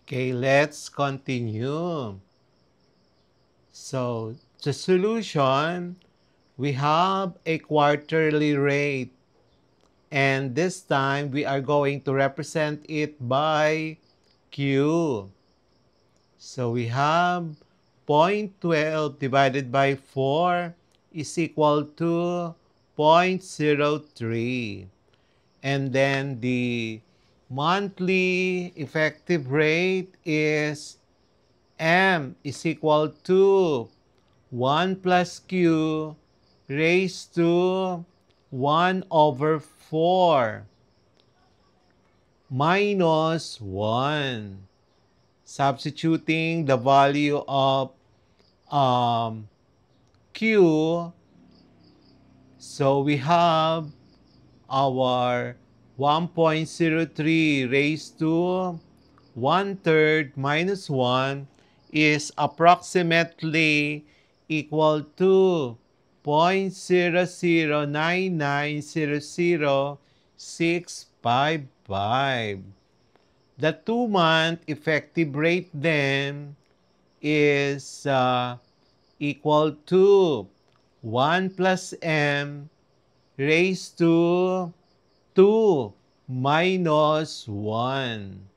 Okay, let's continue. So, the solution, we have a quarterly rate, and this time we are going to represent it by Q. So, we have 0.12 divided by 4 is equal to 0.03. And then the monthly effective rate is M is equal to 1 plus Q raised to 1 over 4 minus 1. Substituting the value of um, Q, so we have our 1.03 raised to 1/3 minus 1 is approximately equal to 0.009900655. The 2-month effective rate then is equal to 1 plus m raised to 2 minus 1.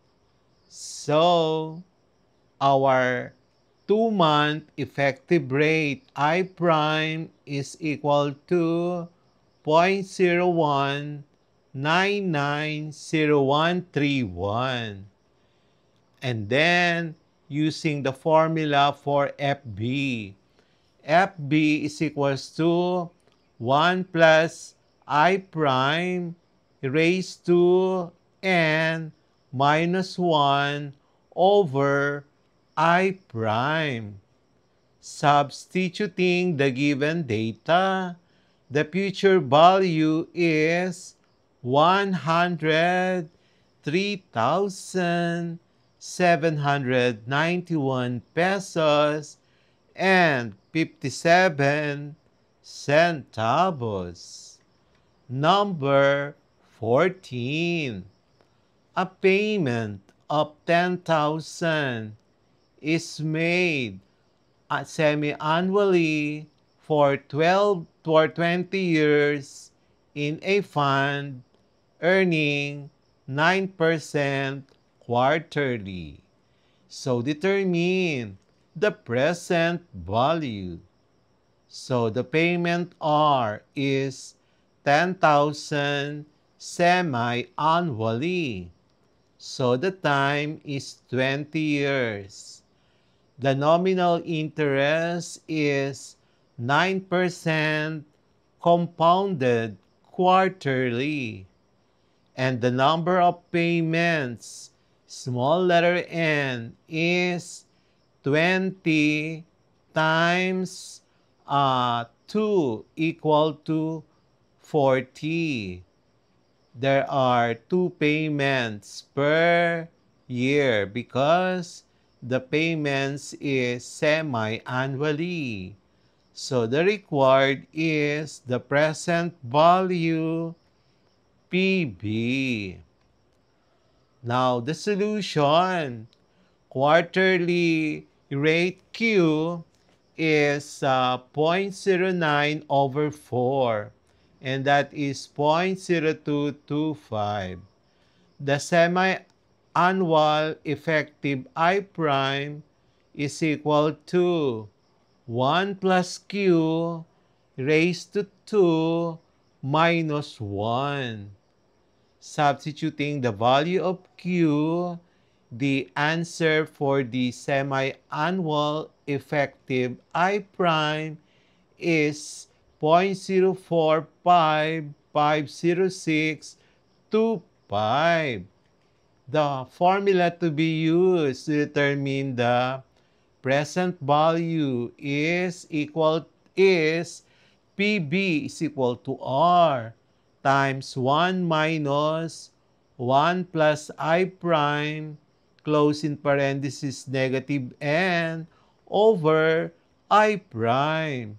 So, our 2-month effective rate I prime is equal to 0.01990131. And then, using the formula for FB, FB is equals to 1 plus I prime raised to n minus 1 over I prime. Substituting the given data, the future value is 103,791 pesos and 57 centavos. Number 14. A payment of 10,000 is made semi-annually for 20 years in a fund earning 9% quarterly. So determine the present value. So the payment R is 10,000 semi-annually. So the time is 20 years. The nominal interest is 9% compounded quarterly. And the number of payments, small letter n, is 20 times 2 equal to 40. There are 2 payments per year because the payments is semi-annually. So the required is the present value PB. Now the solution, quarterly rate Q is 0.09 over 4, and that is 0.0225. The semi-annual effective I prime is equal to 1 plus Q raised to 2 minus 1. Substituting the value of Q, the answer for the semi-annual effective I prime is 0.04550625. The formula to be used to determine the present value is PB is equal to R times 1 minus 1 plus I prime, close in parenthesis negative n, over I prime.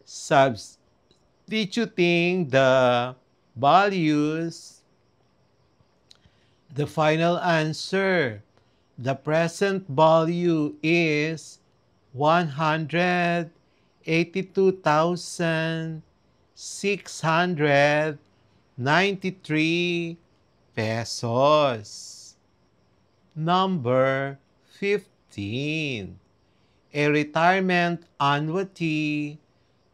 Substituting the values, the final answer, The present value is 182,693 pesos. Number 15. A retirement annuity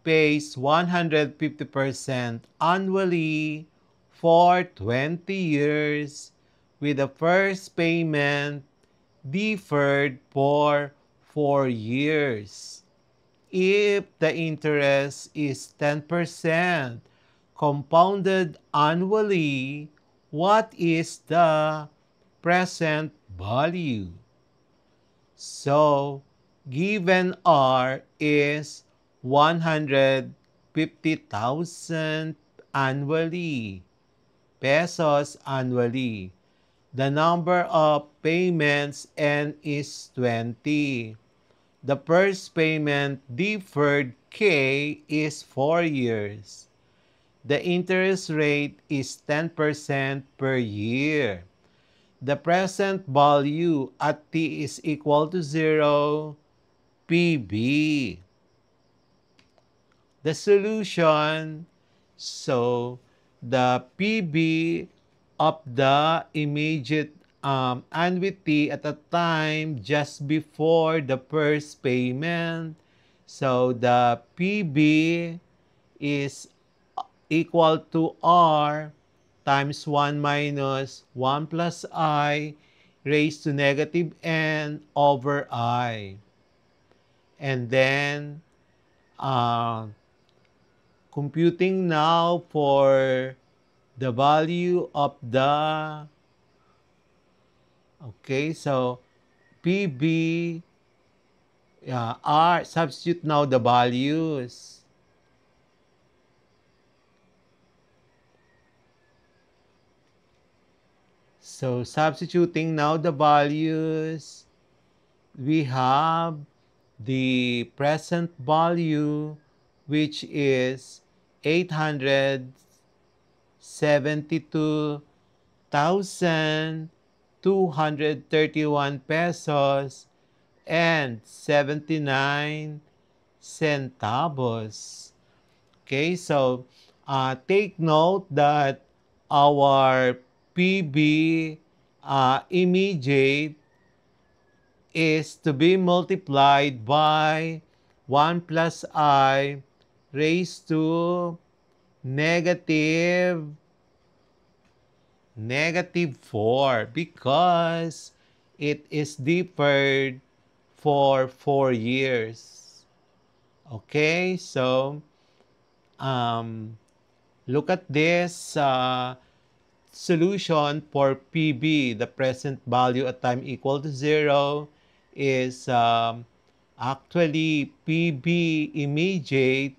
pays 150% annually for 20 years with the first payment deferred for 4 years. If the interest is 10% compounded annually, what is the present value? So, given R is 150,000 annually, pesos annually. The number of payments N is 20. The first payment deferred K is 4 years. The interest rate is 10% per year. The present value at t is equal to 0, PB. The solution, so the PB of the immediate annuity at a time just before the first payment. So the PB is equal to R times 1 minus 1 plus I raised to negative N over I. And then, uh, computing now for the value of the, okay, so PB, R, substitute now the values. So substituting now the values, we have the present value, which is 872,231 pesos and 79 centavos. Okay, so take note that our PB immediate is to be multiplied by 1 plus I raised to negative 4 because it is deferred for 4 years. Okay, so look at this solution for PB. The present value at time equal to 0 is actually PB immediate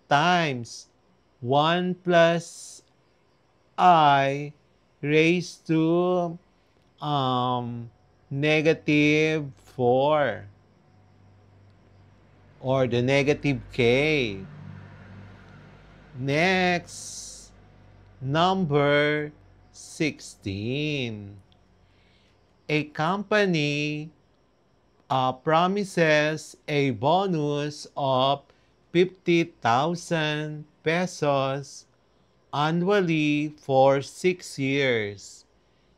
times 1 plus I raised to negative 4 or the negative K. Next, number 16. A company promises a bonus of 50,000 pesos annually for 6 years,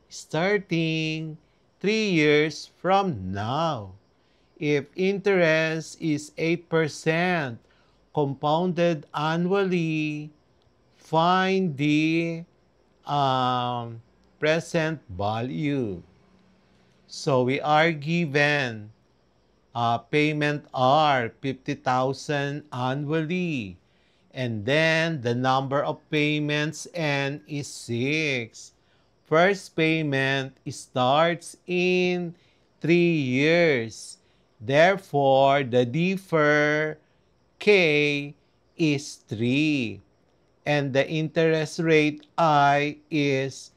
starting 3 years from now. If interest is 8% compounded annually, find the present value. So we are given payment are 50,000 annually. And then the number of payments N is 6. First payment starts in 3 years. Therefore, the defer K is 3. And the interest rate I is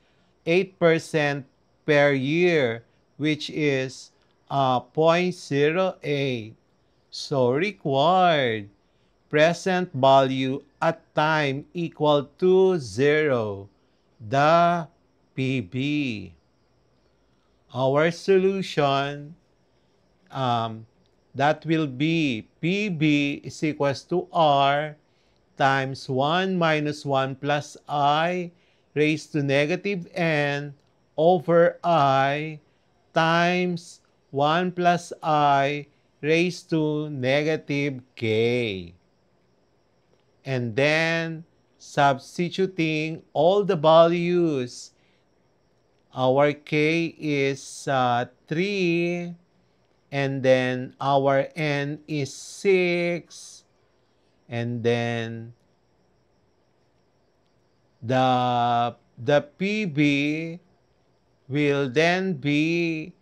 8% per year, which is 0.08. So required present value at time equal to 0, the PB. Our solution, that will be PB is equals to R times 1 minus 1 plus I raised to negative n over I times 1 plus I raised to negative k. And then substituting all the values, our k is 3, and then our n is 6, and then the PB will then be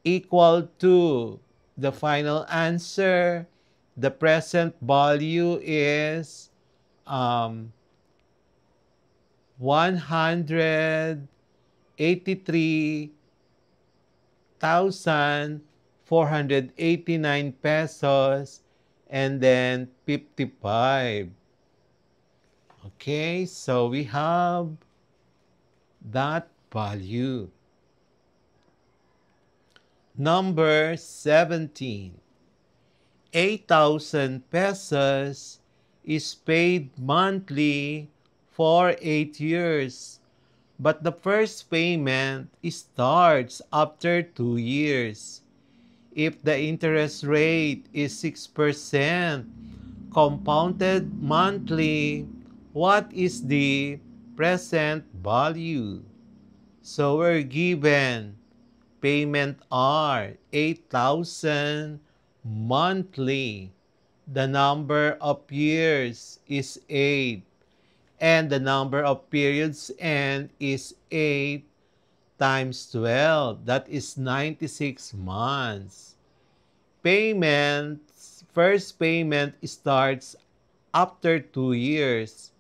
equal to the final answer. The present value is 183,489 pesos and then 55. Okay, so we have that value. Number 17. 8,000 pesos is paid monthly for 8 years, but the first payment starts after 2 years. If the interest rate is 6% compounded monthly, what is the present value? So we're given payment are 8,000 monthly. The number of years is 8, and the number of periods end is 8 times 12. That is 96 months. Payments, first payment starts after 2 years.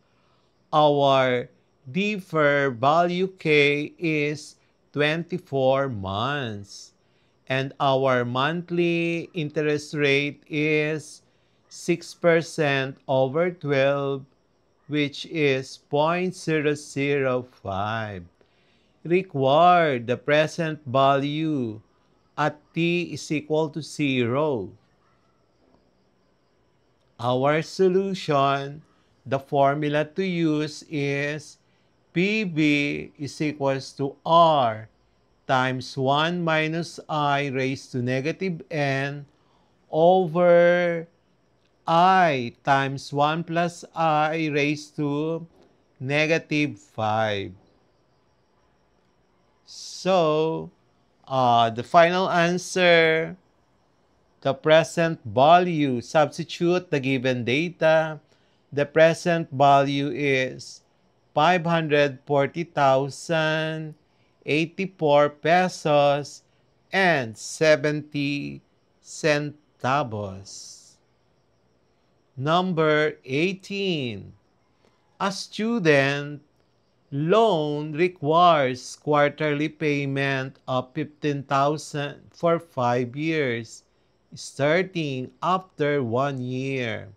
Our deferred value K is 24 months. And our monthly interest rate is 6% over 12, which is 0.005. Required the present value at t is equal to 0. Our solution, the formula to use is PB is equals to R times 1 minus I raised to negative n over I times 1 plus I raised to negative 5. So, the final answer, the present value, substitute the given data. The present value is 540,084 pesos and 70 centavos. Number 18. A student loan requires quarterly payment of 15,000 for 5 years, starting after 1 year.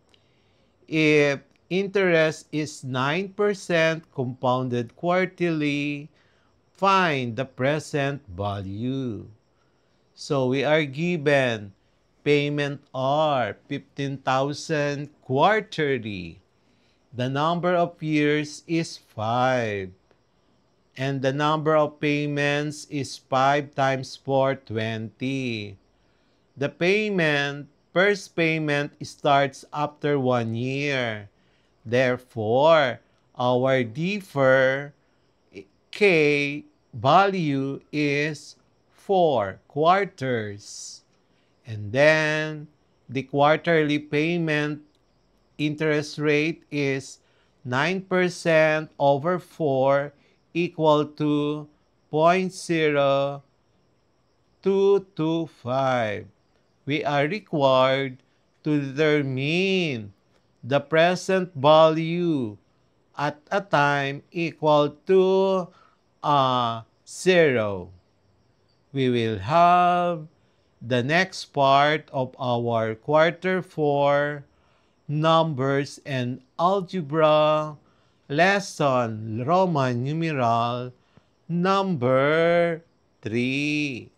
If interest is 9% compounded quarterly, find the present value. So we are given payment are 15,000 quarterly. The number of years is 5. And the number of payments is 5 times 4, 20. The first payment starts after 1 year. Therefore, our defer K value is 4 quarters. And then, the quarterly payment interest rate is 9% over 4 equal to 0.0225. We are required to determine the present value at a time equal to 0. We will have the next part of our quarter 4 numbers and algebra lesson Roman numeral number 3.